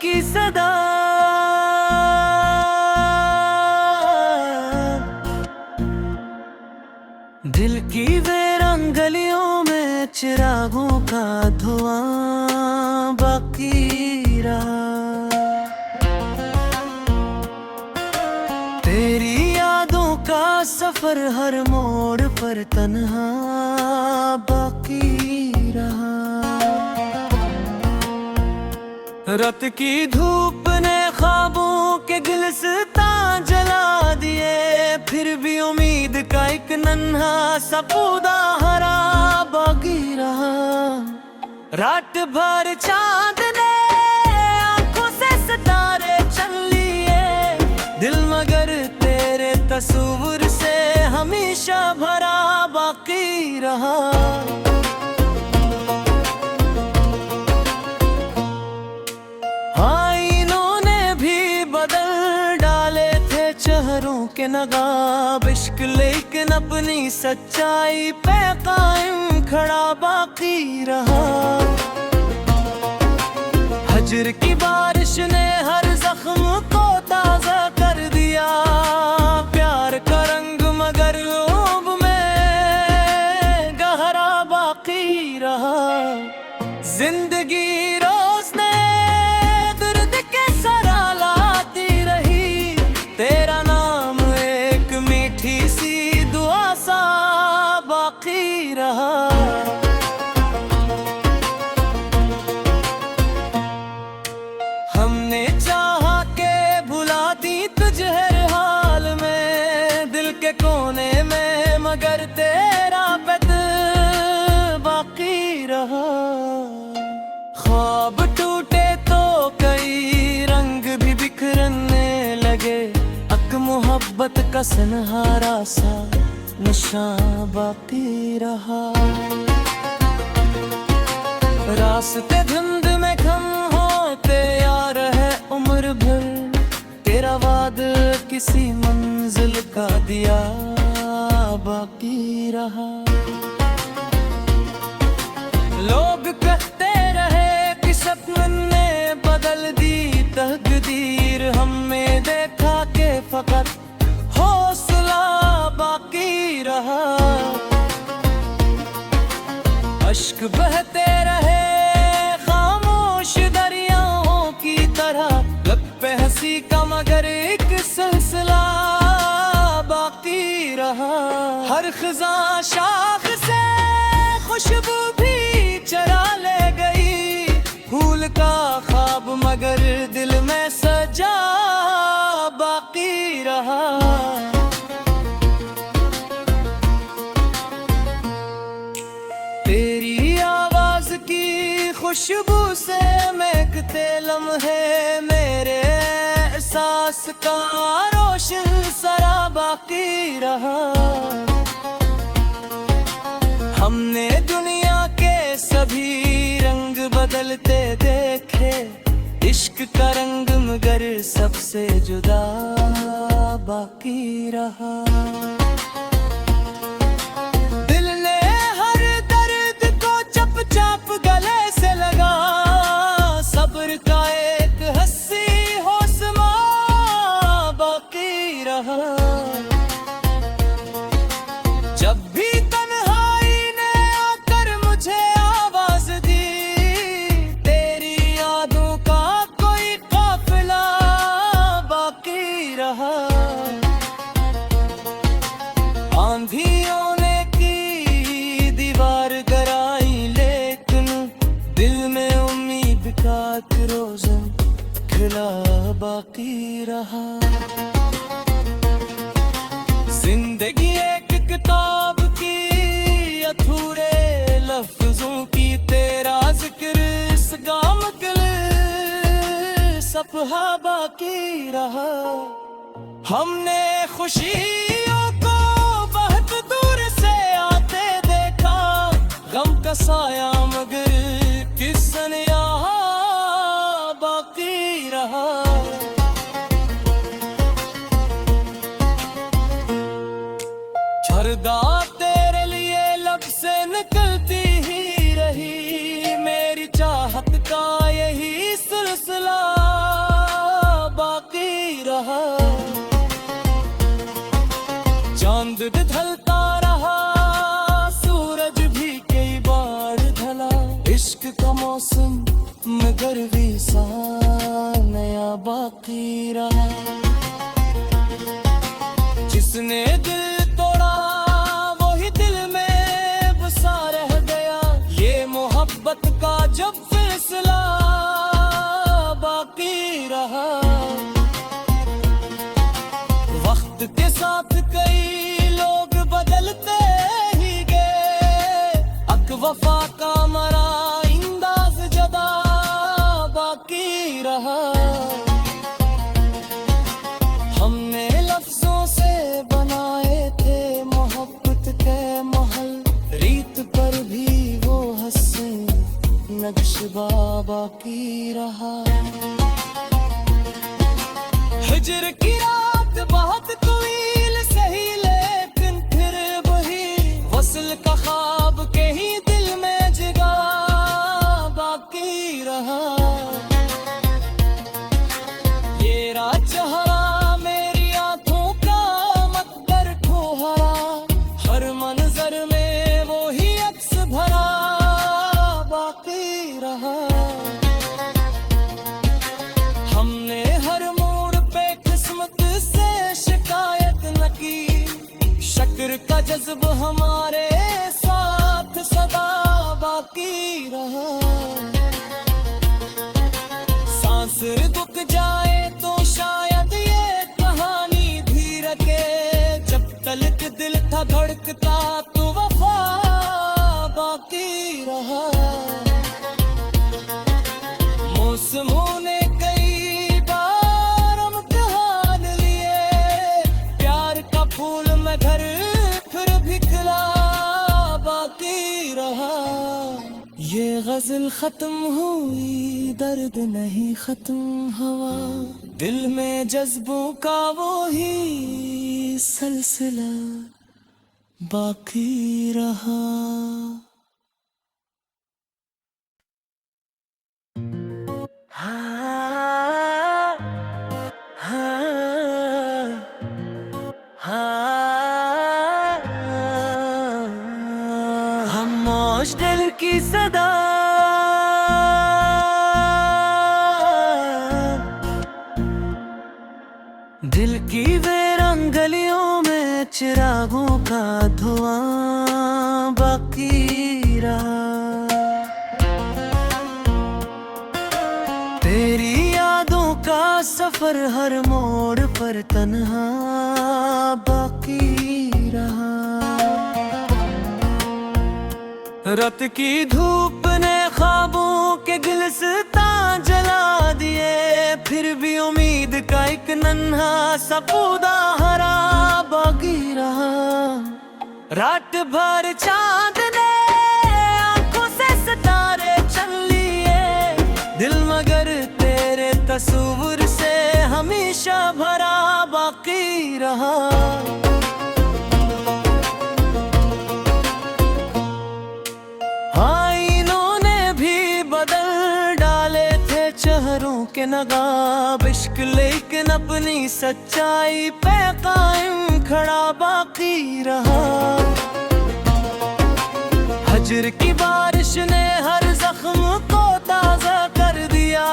की सदा दिल की वीरान गलियों में चिरागों का धुआं बाकी रहा। तेरी यादों का सफर हर मोड़ पर तन्हा बाकी रहा। रात की धूप ने ख्वाबों के गुलिस्तां जला दिए, फिर भी उम्मीद का एक नन्हा सा पौधा हरा बाकी रहा। रात भर चांद ने आंखों से सितारे चुन लिए, दिल मगर तेरे तस्वीर से हमेशा भरा बाकी रहा। चेहरों के नगाब इश्क लेकिन अपनी सच्चाई पे कायम खड़ा बाकी रहा। हजर की बारिश ने हर जख्म को ताजा कर दिया, प्यार का रंग मगर ऊब में गहरा बाकी रहा। जिंदगी रोज ने दर्द के सरा लाती रही, तेरा नाम एक मीठी सी दुआ सा बाकी रहा। हमने चाहा के भुला दी तुझे हर हाल में, दिल के कोने में मगर तेरा पद बाकी रहा। ख्वाब टूटे तो कई रंग भी बिखरने लगे, मोहब्बत का सनहारा सा निशान बाकी रहा। रास्ते धुंध में कम होते यार है उम्र भर, तेरा वाद किसी मंजिल का दिया बाकी रहा। लोग कहते रहे कि सपन ने बदल दी तकदीर, हमें देखा के फकत हौसला बाकी रहा। अश्क बहते रहे खामोश दरियाओं की तरह, लब पे हंसी का मगर एक सिलसिला बाकी रहा। हर खिज़ां शाख से खुशबू भी चरा ले गई, फूल का ख्वाब मगर दिल में सजा बाकी रहा। तेरी आवाज की खुशबू से महकते लम्हे मेरे एहसास का रोशन सरा बाकी रहा। हमने दुनिया के सभी रंग बदलते देखे, इश्क का रंग मगर सबसे जुदा बाकी रहा। दिल ने हर दर्द को चप चाप गले से लगा, सब्र का एक हंसी हौसला बाकी रहा। जब भी आंधियों ने की दीवार गिराई, लेकिन दिल में उम्मीद का एक रोज़न खिला बाकी रहा। जिंदगी एक किताब की अधूरे लफ्जों की, तेरा जिक्र इस गाम के सफहा बाकी रहा। हमने खुशियों को बहुत दूर से आते देखा, गम का साया मगर किसन यहाँ बाकी रहा। झरदा तेरे लिए लब से निकलती ही रही, मेरी चाहत का यही सिलसिला रहा। चांद ढलता रहा, सूरज भी कई बार ढला। इश्क का मौसम मगर भी सा नया बाकी रहा। जिसने दिल तोड़ा वही दिल में बसा रह गया। ये मोहब्बत का जब फैसला बाकी रहा। वक्त के साथ कई लोग बदलते ही गए। अक वफा का मरा इंदाज जदा बाकी रहा। हमने लफ्जों से बनाए थे मोहब्बत के महल। रीत पर भी वो हंसे नक्शा बाकी रहा। हिजर की रात बहुत तवील सही, लेकिन फिर वही वसल का ख्वाब के ही दिल में जगा बाकी रहा। ये रात चेहरा मेरी आंखों का मकबर ठोहरा। हर मंजर में वो ही अक्स भरा बाकी रहा। हमने हर मोड़ पे किस्मत से शिकायत न की। शक्र का जज्ब हमारे साथ सदा बाकी रहा। सांस रुक जाए तो शायद ये कहानी भी रखे। जब तलक दिल था धड़कता तो वफा बाकी रहा। मौसमों ने कई बार इम्तिहान लिए। प्यार का फूल में घर फिर भी खिला बाकी रहा। ये गजल खत्म हुई, दर्द नहीं खत्म हुआ। दिल में जज्बों का वो ही सिलसिला बाकी रहा। हाँ, हाँ, हाँ, हम मौज दिल की सदा दिल की वीरान गलियों में चिरागों का धुआं बाकी रहा। तेरी यादों का सफर हर मोड़ पर तन्हा बाकी रहा। रात की धूप ने ख्वाबों के गुलिस्तां जला दिए। फिर भी उम्मीद का एक नन्हा सा पौधा हरा बाकी रहा। रात भर चांद ने आंखों से सितारे चल लिए। दिल मगर तेरे तस्वीर से हमेशा भरा बाकी रहा। आईनों ने भी बदल डाले थे चेहरों के नकाब। इश्क लेकिन अपनी सच्चाई पे कायम खड़ा बाकी रहा। हजर की बारिश ने हर जख्म को ताजा कर दिया।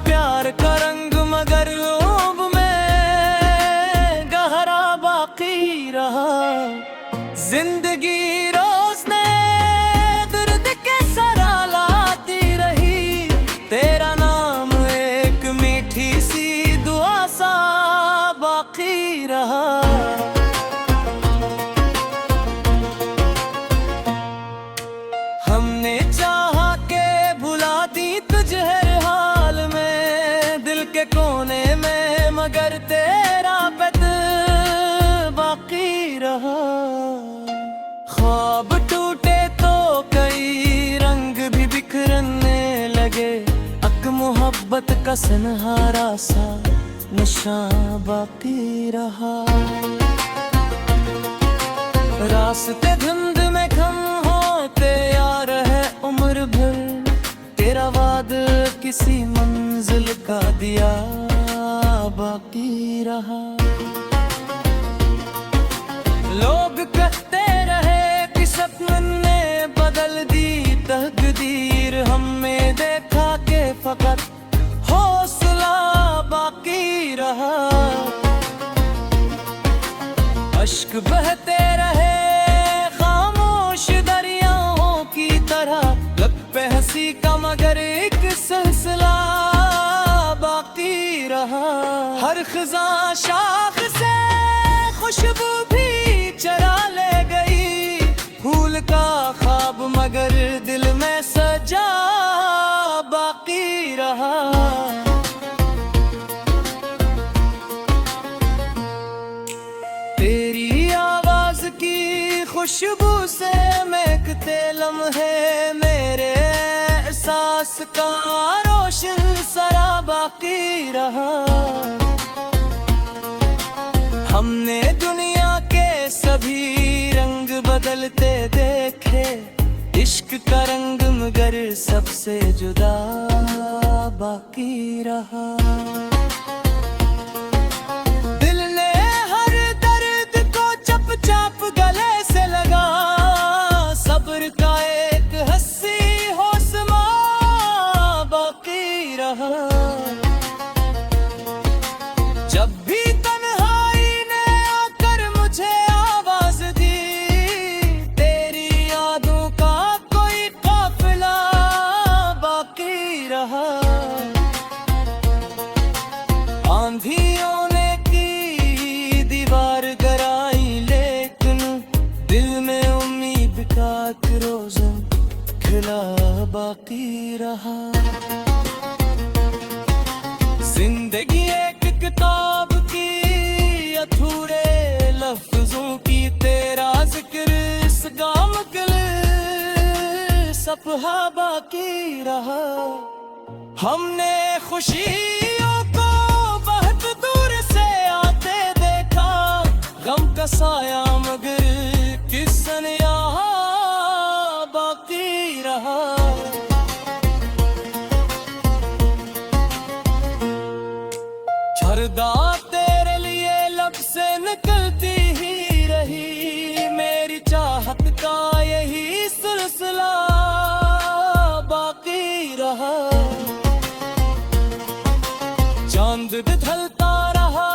प्यार का रंग मगर ऊब में गहरा बाकी रहा। जिंदगी रोज ने दर्द के सरा लाती रही। तेरा नाम एक मीठी सी दुआ सा बाकी रहा। हमने चाहा के भुला दी तुझे हर हाल में। दिल के कोने में मगर तेरा पद बाकी रहा। ख्वाब टूटे तो कई रंग भी बिखरने लगे। अक मोहब्बत का सनहारा सा नशा बाकी रहा। रास्ते धुंध में खम होते यार है उम्र भर। तेरा वाद किसी मंजिल का दिया बाकी रहा। लोग कहते रहे कि सपन ने बदल दी तकदीर, हमने देखा के फकत हौसला बाकी रहा। अश्क बहते रहे खामोश दरियाओं की तरह, लब पे हंसी का मगर एक सिलसिला बाकी रहा। हर खिज़ा शाख से खुशबू भी चरा ले गई, फूल का ख्वाब मगर दिल में सजा बाकी रहा। तेरी आवाज की खुशबू से महकते लम्हे, मेरे एहसास का रोशन सरा बाकी रहा। हमने दुनिया के सभी रंग बदलते देखे, इश्क का रंग मगर सबसे जुदा बाकी रहा। दिल ने हर दर्द को चप चाप गले से लगा, सब्र का एक हंसी हौसला बाकी रहा। जब भी तन्हाई ने आकर मुझे आवाज दी, तेरी यादों का कोई काफिला बाकी रहा। आंधियों ने की दीवार गिराई, लेकिन दिल में उम्मीद का एक रोज़न खिला बाकी रहा। जिंदगी एक किताब की अधूरे लफ्जों की, तेरा जिक्र इस गाम के सफहा बाकी रहा। हमने खुशियों को बहुत दूर से आते देखा, गम का साया मगर किसन यहाँ बाकी रहा। झरदा तेरे लिए लब से निकलती ही रही, मेरी चाहत का यही सिलसिला बाकी रहा। चांद भी ढलता रहा,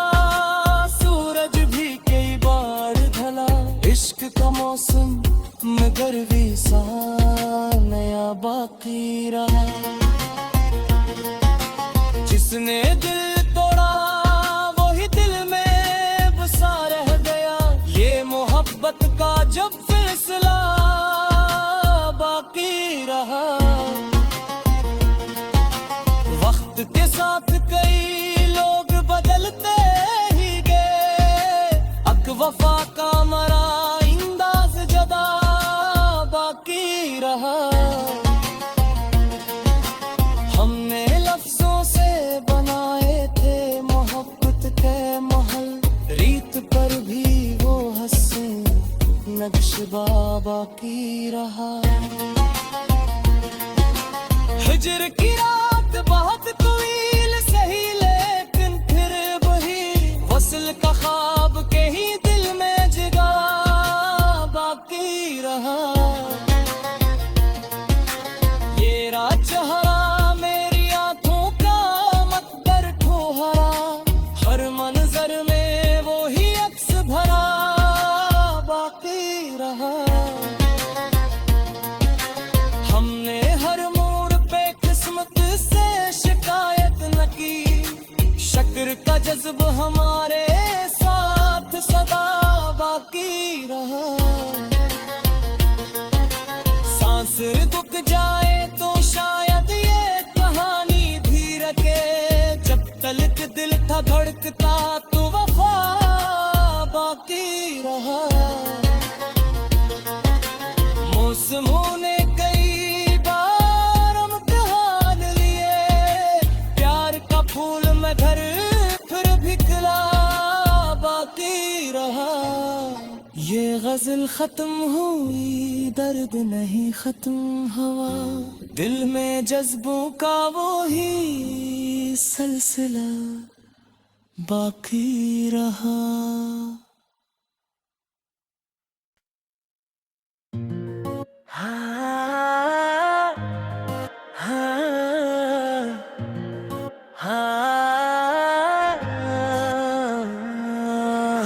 सूरज भी कई बार ढला, इश्क का मौसम मगर भी सा नया बाकी रहा। जिसने दिल तोड़ा वही दिल में बसा रह गया, ये मोहब्बत का जब फैसला बाकी रहा। वक्त के साथ कई लोग बदलते ही गए, अक वफा का मरा इंदाज जदा बाकी रहा। हमने लफ्जों से बनाए थे मोहब्बत के महल, रीत पर भी वो हसीन नक्शबा बाकी रहा। हिजर की रात बहुत तवील सही, लेकिन फिर वही वसल का ख्वाब के ही दिल में जगा बाकी रहा। ये रात चेहरा मेरी आंखों का मकदर ठोहरा, हर मंजर में वो ही अक्स भरा बाकी रहा। हमने हर मोड़ पे किस्मत से शिकायत न की, शक्र का जज्ब हमारे साथ सदा बाकी रहा। सांस रुक जाए तो शायद ये कहानी धीर के, जब तलक दिल था धड़कता तो वफा बाकी रहा। मौसमों ने कई बार इम्तिहान लिए, प्यार का फूल मैं घर फिर भी खिला बाकी रहा। ये गजल खत्म हुई, दर्द नहीं खत्म हुआ, दिल में जज्बों का वो ही सिलसिला बाकी रहा। हाँ, हाँ, हाँ,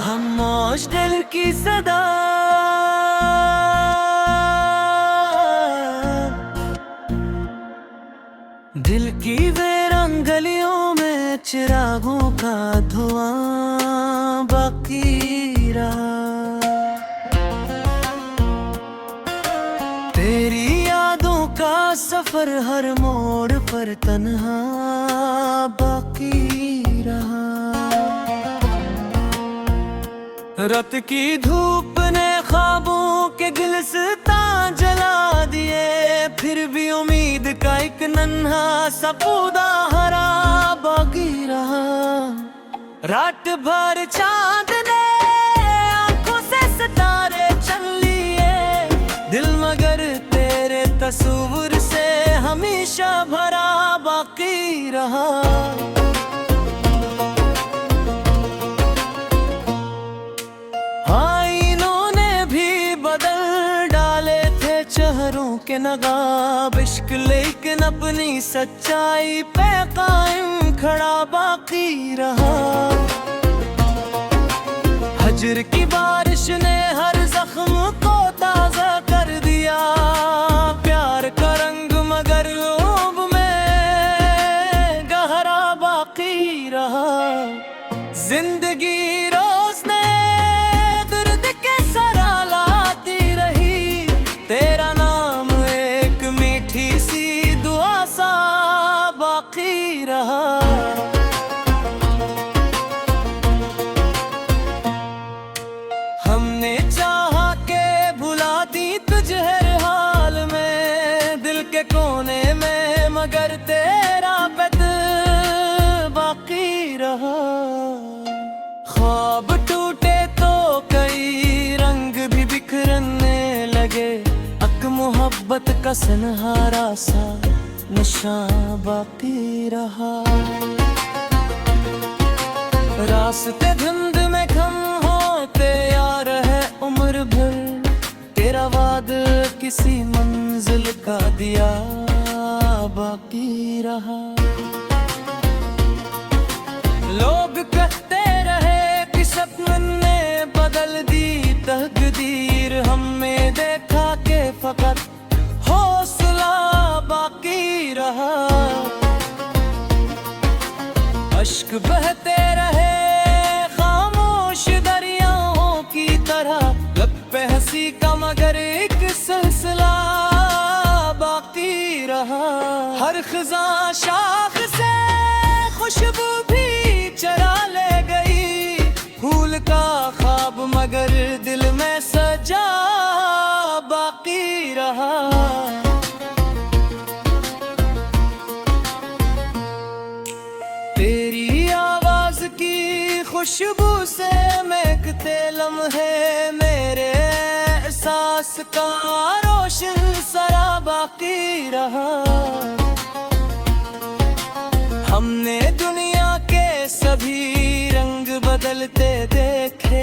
खामोश दिल की सदा, दिल की वीरान गलियों में चिरागों का धुआं बाकी रहा। तेरी यादों का सफर हर मोड़ पर तन्हा बाकी रहा। रात की धूप ने ख्वाबों के गुलिस्तां जला दिए, फिर भी उम्मीद का एक नन्हा सा पौधा हरा बाकी रहा। रात भर चांद ने आंखों से सितारे चल लिए, दिल मगर तेरे तस्वीर से हमेशा भरा बाकी रहा। चेहरों के नगाब इश्क लेकिन अपनी सच्चाई पे कायम खड़ा बाकी रहा। हजर की बारिश ने हर जख्म को ताजा कर दिया, प्यार का रंग मगर ऊब में गहरा बाकी रहा। जिंदगी रोज ने दर्द के सरा लाती रही, तेरा नाम एक मीठी सी दुआ सा बाकी रहा। हमने चाहा के भुला दी तुझे हर हाल में, दिल के कोने में मगर तेरा बेद बाकी रहा। ख्वाब टूटे तो कई रंग भी बिखरने लगे, मोहब्बत का सनहारा सा नशा बाकी रहा। रास्ते धुंध में खम होते यार है उम्र भर, तेरा वाद किसी मंजिल का दिया बाकी रहा। लोग कहते रहे कि सपन ने बदल दी तकदीर, हमें देखा के फकत हौसला बाकी रहा। अश्क बहते रहे खामोश दरियाओं की तरह, लब पे हंसी का मगर एक सिलसिला बाकी रहा। हर खिज़ा शाख से खुशबू भी चरा ले गई, फूल का ख्वाब मगर दिल में सजा बाकी रहा। तेरी आवाज की खुशबू से महकते लम्हे मेरे एहसास का रोशन सरा बाकी रहा। हमने दुनिया के सभी रंग बदलते देखे,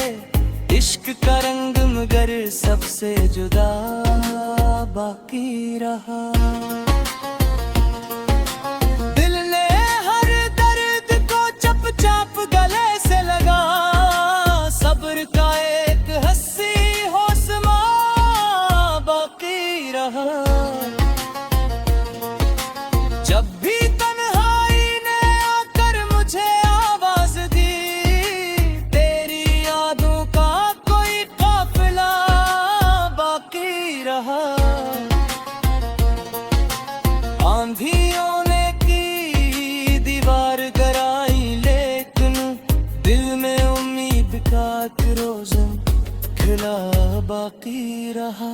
इश्क का रंग मगर सबसे जुदा बाकी रहा। दिल ने हर दर्द को चप चाप गले से लगा, सब्र का एक हंसी हौसला बाकी रहा। जब भी तन्हाई ने आकर मुझे आवाज दी, तेरी यादों का कोई काफिला बाकी रहा। आंधियों ने की दीवार गिराई, लेकिन दिल में उम्मीद का एक रोज़न खिला बाकी रहा।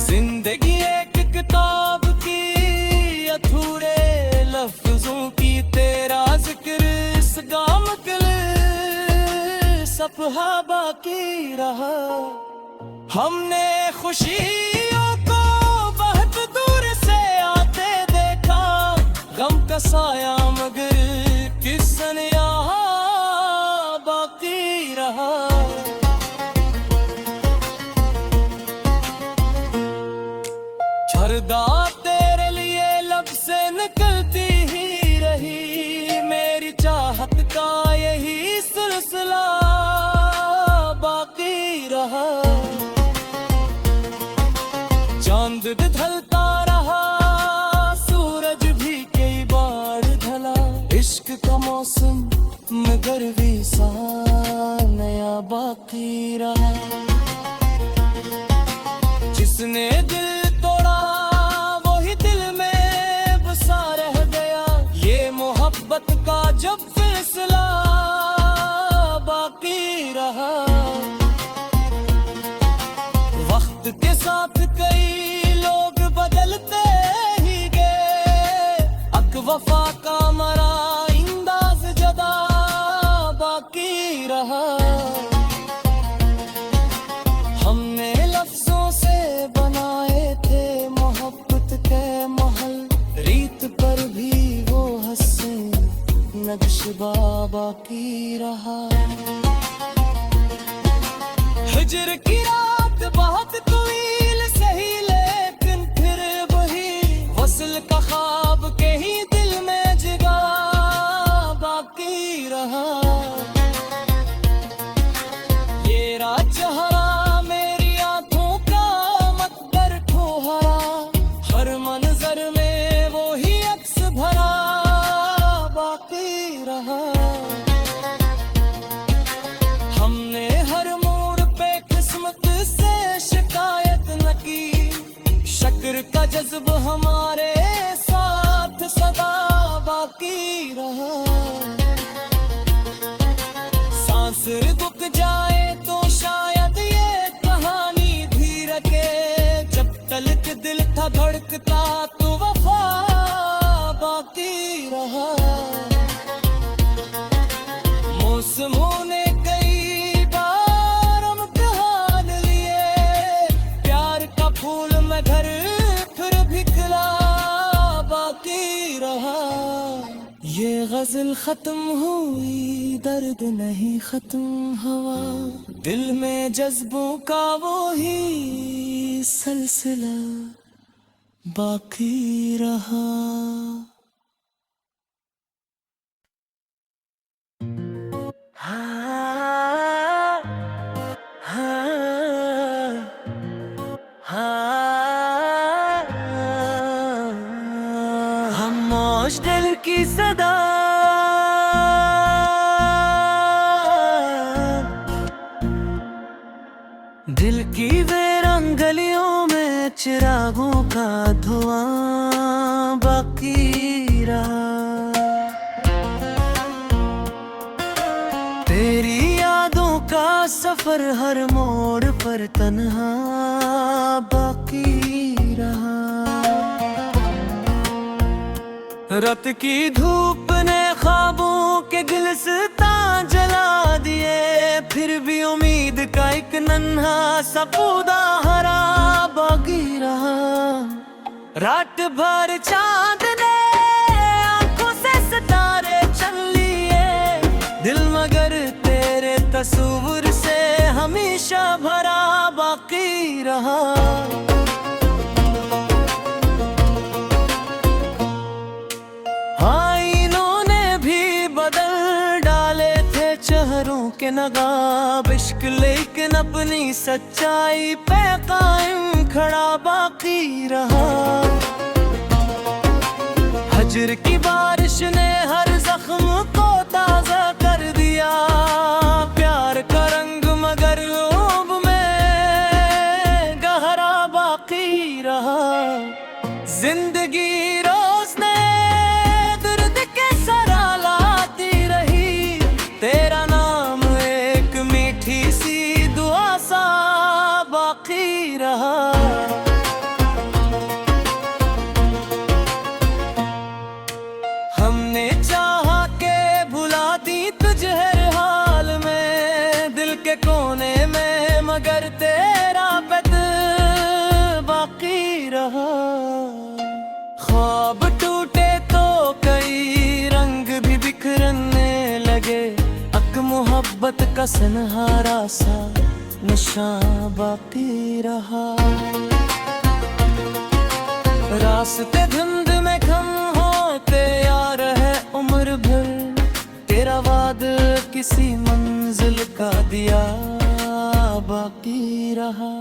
जिंदगी एक किताब की अधूरे लफ्जों की, तेरा जिक्र इस गाम के सफहा बाकी रहा। हमने खुशियों को बहुत दूर से आते देखा, गम का साया मगर किस्सन यहाँ बाकी रहा। झरदा तेरे लिए लब से निकलती ही रही, मेरी चाहत का यही सिलसिला बाकी रहा। चांद भी ढलता रहा, सूरज भी कई बार ढला, इश्क का मौसम मगर भी सा नया बाकी रहा। जिसने दिल तोड़ा वही दिल में बसा रह गया, ये मोहब्बत का जब फैसला बाकी रहा। वक्त के साथ कई लोग बदलते ही गए, अक वफा का मरा इंदाज जदा बाकी रहा। हमने लफ्जों से बनाए थे मोहब्बत के महल, रीत पर भी वो हंसे नक्शबा बाकी रहा। हिजर की रात बहुत तवील सही, लेकिन फिर वही वसल का ख्वाब के ही दिल में जगा बाकी रहा। ये रात चेहरा मेरी आंखों का मकबर ठोहरा, हर मंजर में वो ही अक्स भरा बाकी रहा। हमने हर मोड़ पे किस्मत से शिकायत न की, शक्र का जज्ब हमारे साथ सदा बाकी रहा। सांस रुक जाए तो शायद ये कहानी भी रखे, जब तलक दिल था धड़कता तो वफा बाकी रहा। मौसमों ने कई बार इम्तिहान लिए, प्यार का फूल मैं घर फिर भी खिला बाकी रहा। ये गजल खत्म हुई, दर्द नहीं खत्म हुआ, दिल में जज्बों का वो ही सिलसिला बाकी रहा। हाँ, हाँ, हाँ, हम मौज दिल की सदा दिल की वीरान गलियों में चिरागों का धुआं बाकी रहा। तेरी यादों का सफर हर मोड़ पर तन्हा बाकी रहा। रात की धूप ने ख्वाबों के गुलिस्तां जला दिए, फिर भी उम्मीद का एक नन्हा सा पौधा हरा बाकी रहा। रात भर चांद ने आंखों से सितारे चल लिए, दिल मगर तेरे तस्वीर से हमेशा भरा बाकी रहा। आईनों ने भी बदल डाले थे चेहरों के नकाब, इश्क लेकिन अपनी सच्चाई पे कायम खड़ा बाकी रहा। हजर की बारिश ने हर जख्म को ताजा कर दिया, प्यार का रंग मगर ऊब में गहरा बाकी रहा। जिंदगी रोज ने दर्द के सरा लाती रही, तेरा नाम एक मीठी सी दुआ सा बाकी रहा। हमने मोहब्बत का सनहारा सा नशा बाकी रहा। रास्ते धुंध में खम होते यार है उम्र भर, तेरा वाद किसी मंजिल का दिया बाकी रहा।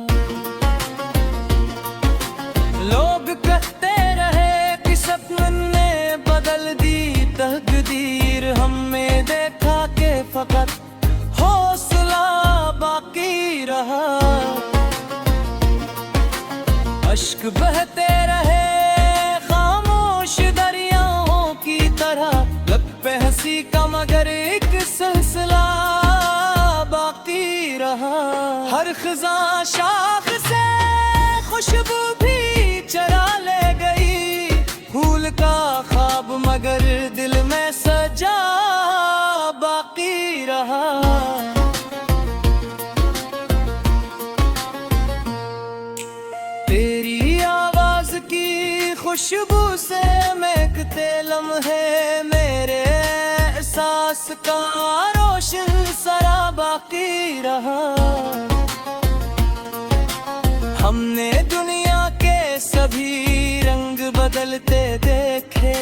लोग कहते रहे कि सपन ने बदल दी तकदीर, हमें देखा के फकत हौसला बाकी रहा। अश्क बहते रहे खामोश दरियाओं की तरह, लब पे हंसी का मगर एक सिलसिला बाकी रहा। हर खिज़ा शाख से खुशबू भी चरा ले गई, फूल का ख्वाब मगर दिल में सजा बाकी रहा। तेरी आवाज की खुशबू से महकते लम्हे, मेरे एहसास का रोशन सरा बाकी रहा। हमने दुनिया के सभी रंग बदलते देखे,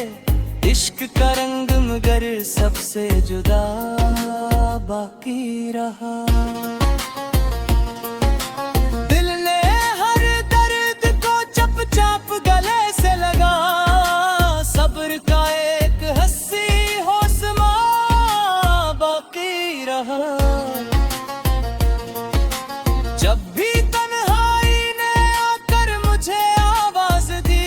इश्क का रंग मगर सबसे जुदा बाकी रहा। दिल ने हर दर्द को चप चाप गले से लगा, सब्र का एक हंसी हौसला बाकी रहा। जब भी तन्हाई ने आकर मुझे आवाज दी,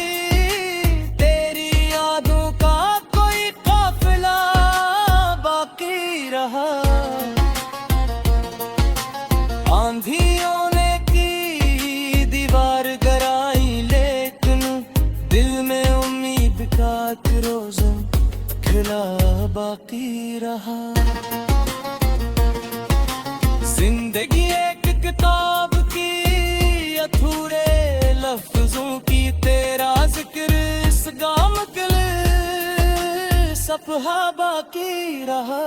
तेरी यादों का कोई काफिला बाकी रहा। आंधियों ने की दीवार गिराई, लेकिन दिल में उम्मीद का एक रोज़न खिला बाकी रहा। जिंदगी एक किताब की अधूरे लफ्जों की, तेरा जिक्र इस गाम के लिए सफहा बाकी रहा।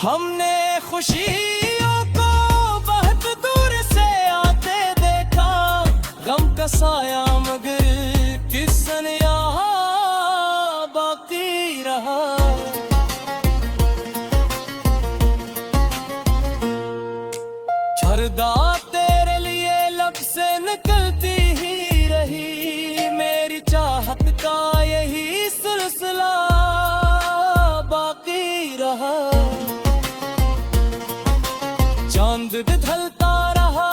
हमने खुशियों को बहुत दूर से आते देखा, गम का साया मगर किसन यहाँ बाकी रहा। पर्दा तेरे लिए लब से निकलती ही रही, मेरी चाहत का यही सिलसिला बाकी रहा। चांद भी ढलता रहा,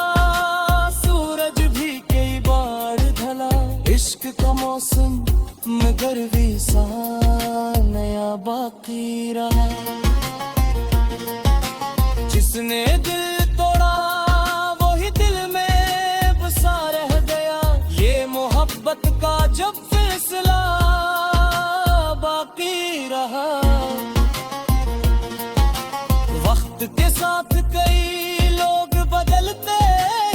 सूरज भी कई बार ढला, इश्क का मौसम मगर भी सा नया बाकी रहा। जिसने दिल मोहब्बत का जब फैसला बाकी रहा। वक्त के साथ कई लोग बदलते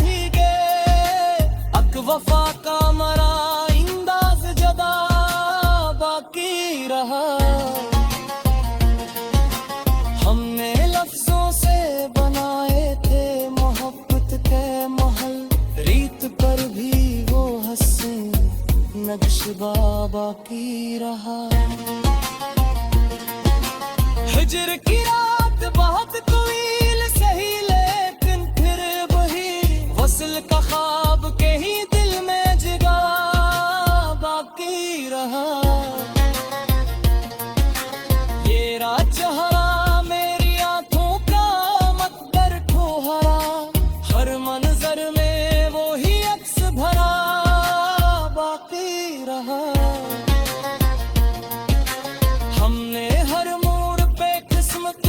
ही गए, अक वफा का मरा इंदाज जदा बाकी रहा। हमने लफ्जों से बनाए थे मोहब्बत के महल, रीत पर भी वो हंसी नक्शा बाकी रहा। हिजर की रात बहुत तवील सही, लेकिन फिर वही वसल का ख्वाब के ही दिल में जगा बाकी रहा। ये रात चेहरा मेरी आंखों का मकदर ठोहरा, हर मंजर में वो ही अक्स भरा बाकी रहा। हमने हर मोड़ पे किस्मत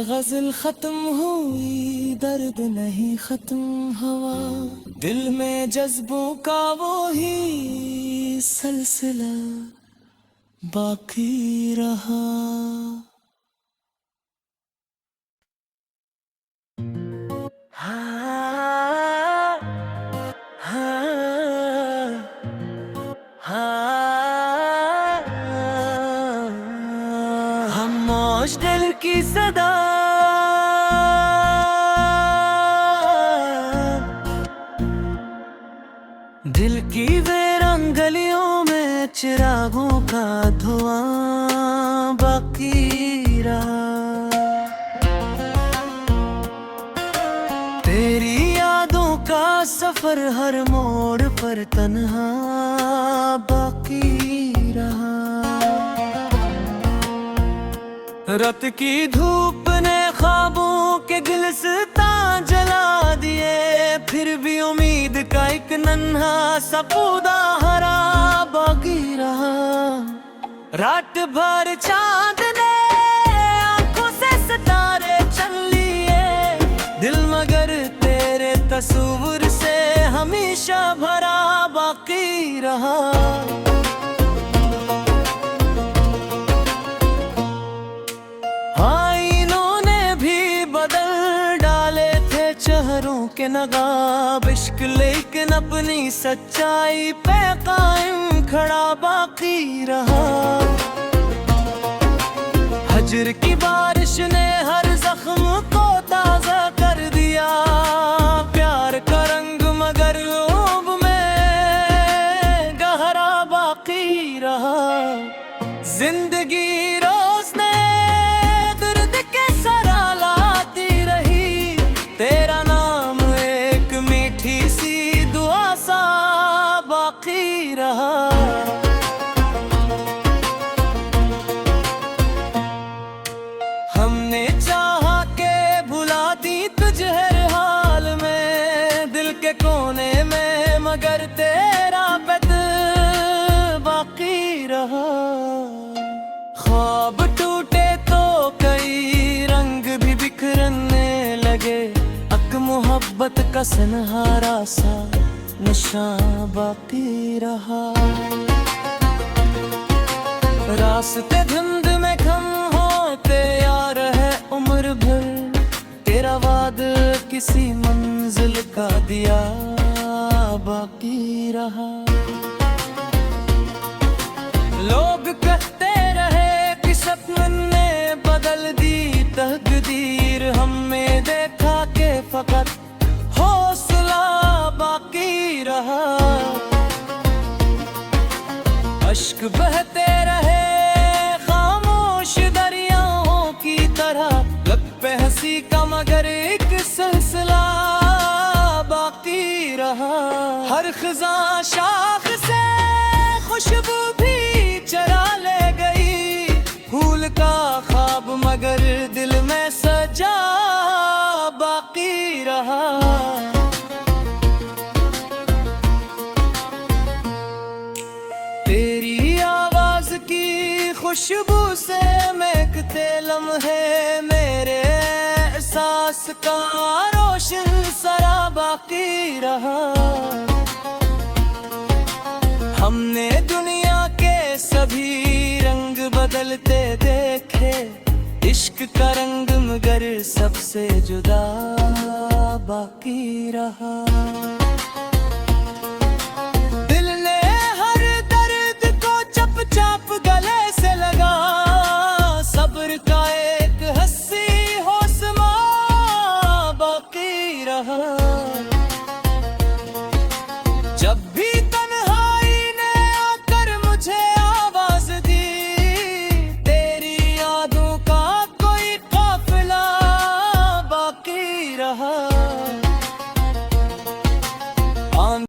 गजल खत्म हुई, दर्द नहीं खत्म हुआ, दिल में जज्बों का वो ही सिलसिला बाकी रहा। हाँ, हाँ, हाँ, खामोश दिल की सदा, दिल की वीरान गलियों में चिरागों का धुआं बाकी रहा। तेरी यादों का सफर हर मोड़ पर तन्हा बाकी रहा। रात की धूप ने ख्वाबों के गिलसितां जला दिए, फिर भी उम्मीद का एक नन्हा सा पौधा हरा बाकी रहा। रात भर चांद ने आंखों से सितारे चल लिए, दिल मगर तेरे तस्वीर से हमेशा भरा बाकी रहा। चेहरों के नगाब इश्क, लेकिन अपनी सच्चाई पे कायम खड़ा बाकी रहा। हजर की बारिश ने हर जख्म को ताजा कर दिया, प्यार का रंग मगर ऊब में गहरा बाकी रहा। जिंदगी रोज ने दर्द के सरा लाती रही, तेरा नाम एक मीठी सी दुआ सा बाकी रहा। हमने चाहा के भुला दी तुझे हर हाल में, दिल के कोने में मगर तेरा पैद बाकी रहा। ख्वाब टूटे तो कई रंग भी बिखरने लगे, मोहब्बत का सनहारा सा निशान बाकी रहा। रास्ते धुंध में खम होते यार है उम्र भर, तेरा वाद किसी मंजिल का दिया बाकी रहा। लोग कहते रहे कि सपन ने बदल दी तकदीर, हमें देखा के फकत हौसला बाकी रहा। अश्क बहते रहे खामोश दरियाओं की तरह, लब पे हंसी का मगर एक सिलसिला बाकी रहा। हर खिज़ां शाख से खुशबू भी चरा ले गई, फूल का ख्वाब मगर दिल में सजा बाकी रहा। तेरी आवाज की खुशबू से महकते लम्हे, मेरे एहसास का रोशन सरा बाकी रहा। हमने दुनिया के सभी रंग बदलते देखे, इश्क का रंग मगर सबसे जुदा बाकी रहा। दिल ने हर दर्द को चप चाप गले से लगा, सब्र का एक हंसी हौसला बाकी रहा। जब भी